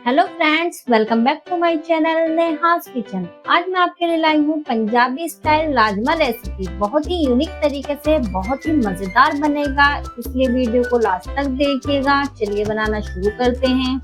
Hello friends, welcome back to my channel Neha's kitchen. आज मैं आपके लिए लाई हूँ पंजाबी स्टाइल राजमा रेसिपी। बहुत ही यूनिक तरीके से बहुत ही मजेदार बनेगा, इसलिए वीडियो को लास्ट तक देखिएगा। चलिए बनाना शुरू करते हैं।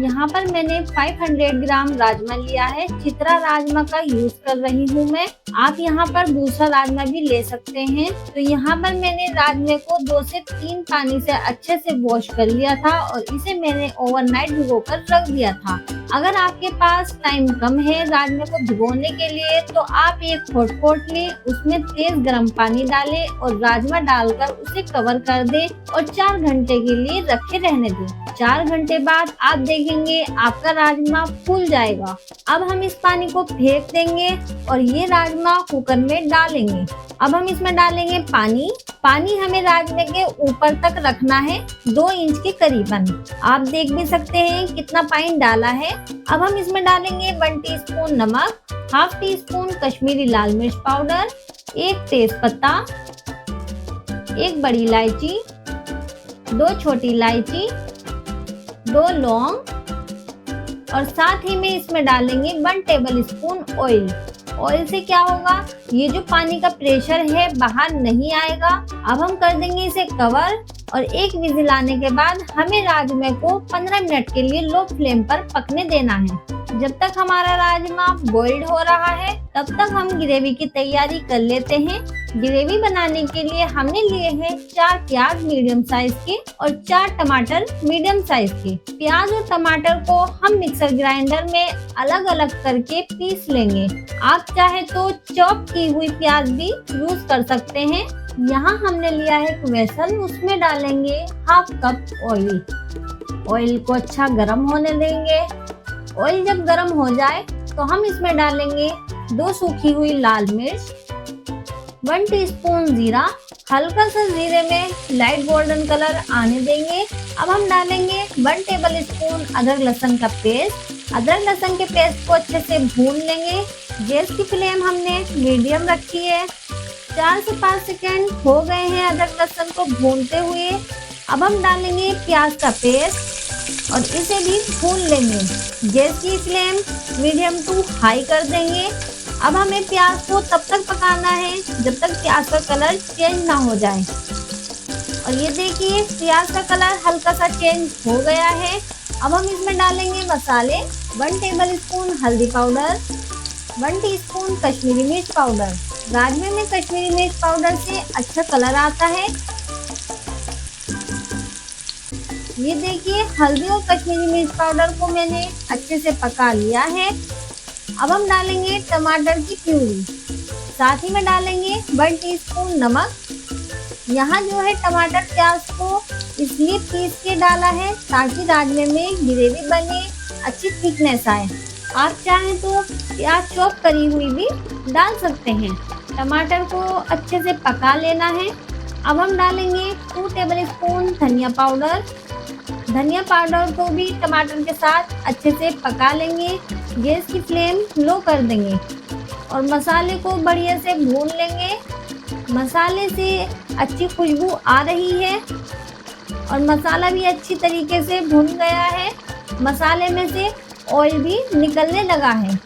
यहाँ पर मैंने 500 ग्राम राजमा लिया है। चित्रा राजमा का यूज कर रही हूँ मैं। आप यहाँ पर दूसरा राजमा भी ले सकते हैं। तो यहाँ पर मैंने राजमे को 2 से 3 पानी से अच्छे से वॉश कर लिया था और इसे मैंने ओवरनाइट भिगोकर रख दिया था। अगर आपके पास टाइम कम है राजमे को भिगोने के लिए तो आप एक हॉटपॉट लें, उसमें तेज गर्म पानी डालें और राजमा डालकर उसे कवर कर दें और 4 घंटे के लिए रखे रहने दें। 4 घंटे बाद आप देखेंगे आपका राजमा फूल जाएगा। अब हम इस पानी को फेंक देंगे और ये राजमा कुकर में डालेंगे। अब हम इसमें डालेंगे पानी हमें राजमे के ऊपर तक रखना है, 2 इंच के करीबन। आप देख भी सकते हैं कितना पानी डाला है। अब हम इसमें डालेंगे 1 टीस्पून नमक, हाफ टी स्पून कश्मीरी लाल मिर्च पाउडर, 1 तेज पत्ता, 1 बड़ी इलायची, 2 छोटी इलायची, 2 लौंग और साथ ही में इसमें डालेंगे 1 टेबल स्पून ऑयल। ऑयल से क्या होगा, ये जो पानी का प्रेशर है बाहर नहीं आएगा। अब हम कर देंगे इसे कवर और 1 विजिल आने के बाद हमें राजमे को 15 मिनट के लिए लो फ्लेम पर पकने देना है। जब तक हमारा राजमा बॉइल्ड हो रहा है तब तक हम ग्रेवी की तैयारी कर लेते हैं। ग्रेवी बनाने के लिए हमने लिए हैं 4 प्याज मीडियम साइज के और 4 टमाटर मीडियम साइज के। प्याज और टमाटर को हम मिक्सर ग्राइंडर में अलग अलग करके पीस लेंगे। आप चाहे तो चॉप की हुई प्याज भी यूज कर सकते हैं। यहाँ हमने लिया है एक वेसल, उसमें डालेंगे हाफ कप ऑयल। ऑयल को अच्छा गर्म होने देंगे। ऑयल जब गर्म हो जाए तो हम इसमें डालेंगे 2 सूखी हुई लाल मिर्च, 1 टीस्पून जीरा। हल्का सा जीरे में लाइट गोल्डन कलर आने देंगे। अब हम डालेंगे 1 टेबल स्पून अदरक लहसुन का पेस्ट। अदरक लहसुन के पेस्ट को अच्छे से भून लेंगे। गैस की फ्लेम हमने मीडियम रखी है। 4 से 5 सेकेंड हो गए हैं अदरक लहसुन को भूनते हुए। अब हम डालेंगे प्याज का पेस्ट और इसे भी भून लेंगे। गैस की फ्लेम मीडियम टू हाई कर देंगे। अब हमें प्याज को तब तक पकाना है जब तक प्याज का कलर चेंज ना हो जाए। और ये देखिए प्याज का कलर हल्का सा चेंज हो गया है। अब हम इसमें डालेंगे मसाले, 1 टेबल स्पून हल्दी पाउडर, 1 टीस्पून कश्मीरी मिर्च पाउडर। राजमे में कश्मीरी मिर्च पाउडर से अच्छा कलर आता है। ये देखिए हल्दी और कश्मीरी मिर्च पाउडर को मैंने अच्छे से पका लिया है। अब हम डालेंगे टमाटर की प्यूरी, साथ ही में डालेंगे 1 टीस्पून नमक। यहाँ जो है टमाटर प्याज को इसलिए पीस के डाला है ताकि राजमे में ग्रेवी बने, अच्छी थिकनेस आए। आप चाहें तो प्याज चॉप करी हुई भी डाल सकते हैं। टमाटर को अच्छे से पका लेना है। अब हम डालेंगे 2 टेबल स्पून धनिया पाउडर। धनिया पाउडर को भी टमाटर के साथ अच्छे से पका लेंगे। गैस की फ्लेम लो कर देंगे और मसाले को बढ़िया से भून लेंगे। मसाले से अच्छी खुशबू आ रही है और मसाला भी अच्छी तरीके से भून गया है। मसाले में से ऑयल भी निकलने लगा है।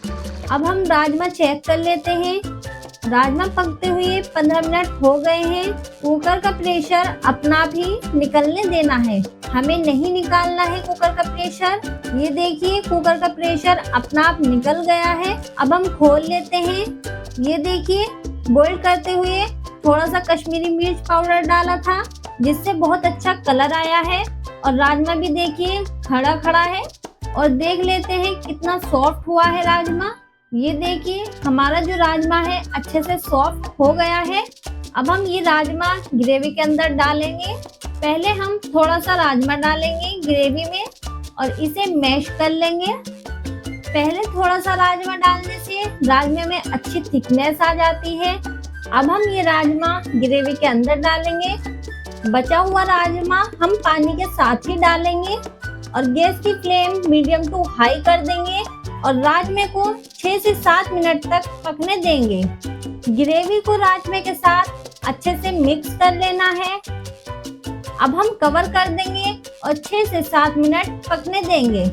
अब हम राजमा चेक कर लेते हैं। राजमा पकते हुए 15 मिनट हो गए हैं। कुकर का प्रेशर अपना आप ही निकलने देना है, हमें नहीं निकालना है कुकर का प्रेशर। ये देखिए कुकर का प्रेशर अपना आप निकल गया है। अब हम खोल लेते हैं। ये देखिए बॉईल करते हुए थोड़ा सा कश्मीरी मिर्च पाउडर डाला था जिससे बहुत अच्छा कलर आया है और राजमा भी देखिए खड़ा खड़ा है। और देख लेते हैं कितना सॉफ्ट हुआ है राजमा। ये देखिए हमारा जो राजमा है अच्छे से सॉफ्ट हो गया है। अब हम ये राजमा ग्रेवी के अंदर डालेंगे। पहले हम थोड़ा सा राजमा डालेंगे ग्रेवी में और इसे मैश कर लेंगे। पहले थोड़ा सा राजमा डालने से राजमे में अच्छी थिकनेस आ जाती है। अब हम ये राजमा ग्रेवी के अंदर डालेंगे। बचा हुआ राजमा हम पानी के साथ ही डालेंगे और गैस की फ्लेम मीडियम टू हाई कर देंगे और राजमे को 6 से 7 मिनट तक पकने देंगे। ग्रेवी को राजमे के साथ अच्छे से मिक्स कर लेना है। अब हम कवर कर देंगे और 6 से 7 मिनट पकने देंगे।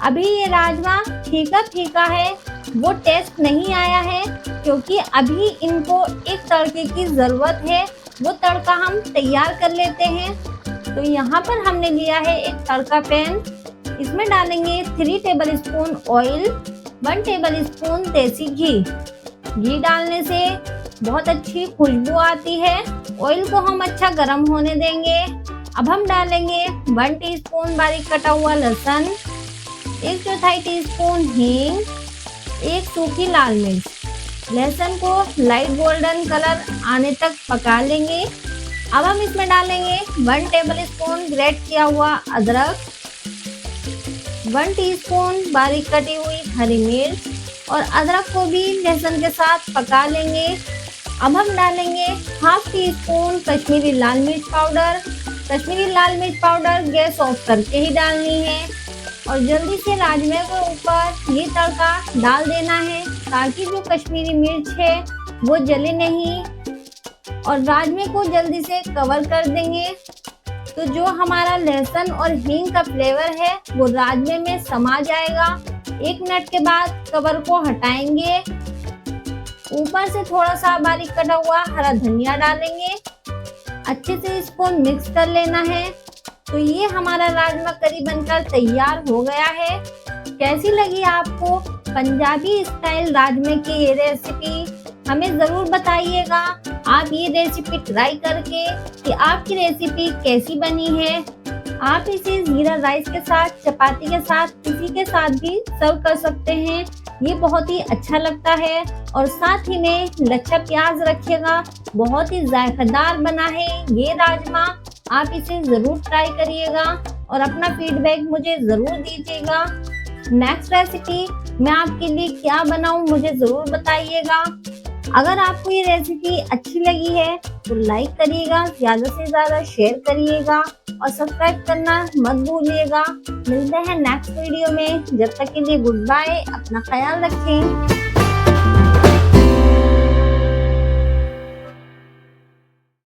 अभी ये राजमा फीका फीका है, वो टेस्ट नहीं आया है, क्योंकि अभी इनको एक तड़के की जरूरत है। वो तड़का हम तैयार कर लेते हैं। तो यहाँ पर हमने लिया है एक तड़का पैन। इसमें डालेंगे 3 table spoon oil, 1 table spoon देसी घी। घी डालने से बहुत अच्छी खुशबू आती है। ऑयल को हम अच्छा गर्म होने देंगे। अब हम डालेंगे 1 टीस्पून बारीक कटा हुआ लहसुन, 1/4 टीस्पून हींग, 1 सूखी लाल मिर्च। लहसुन को लाइट गोल्डन कलर आने तक पका लेंगे। अब हम इसमें डालेंगे 1 टेबल स्पून ग्रेट किया हुआ अदरक, 1 टीस्पून बारीक कटी हुई हरी मिर्च, और अदरक को भी लहसुन के साथ पका लेंगे। अब हम डालेंगे 1/2 टीस्पून कश्मीरी लाल मिर्च पाउडर। कश्मीरी लाल मिर्च पाउडर गैस ऑफ करके ही डालनी है, और जल्दी से राजमे के ऊपर ये तड़का डाल देना है, ताकि जो कश्मीरी मिर्च है वो जले नहीं। और राजमे को जल्दी से कवर कर देंगे, तो जो हमारा लहसुन और हींग का फ्लेवर है वो राजमे में समा जाएगा। 1 मिनट के बाद कवर को हटाएंगे। ऊपर से थोड़ा सा बारीक कटा हुआ हरा धनिया डालेंगे। अच्छे से इसको मिक्स कर लेना है। तो ये हमारा राजमा करी बनकर तैयार हो गया है। कैसी लगी आपको पंजाबी स्टाइल राजमे की ये रेसिपी? हमें जरूर बताइएगा आप ये रेसिपी ट्राई करके कि आपकी रेसिपी कैसी बनी है। आप इसे जीरा राइस के साथ, चपाती के साथ, किसी के साथ भी सर्व कर सकते हैं। ये बहुत ही अच्छा लगता है। और साथ ही में लच्छा प्याज रखिएगा। बहुत ही जायकेदार बना है ये राजमा। आप इसे जरूर ट्राई करिएगा और अपना फीडबैक मुझे जरूर दीजिएगा। नेक्स्ट रेसिपी मैं आपके लिए क्या बनाऊं मुझे जरूर बताइएगा। अगर आपको ये रेसिपी अच्छी लगी है तो लाइक करिएगा, ज्यादा से ज्यादा शेयर करिएगा और सब्सक्राइब करना मत भूलिएगा। मिलते हैं नेक्स्ट वीडियो में। जब तक के लिए गुड बाय। अपना ख्याल रखें।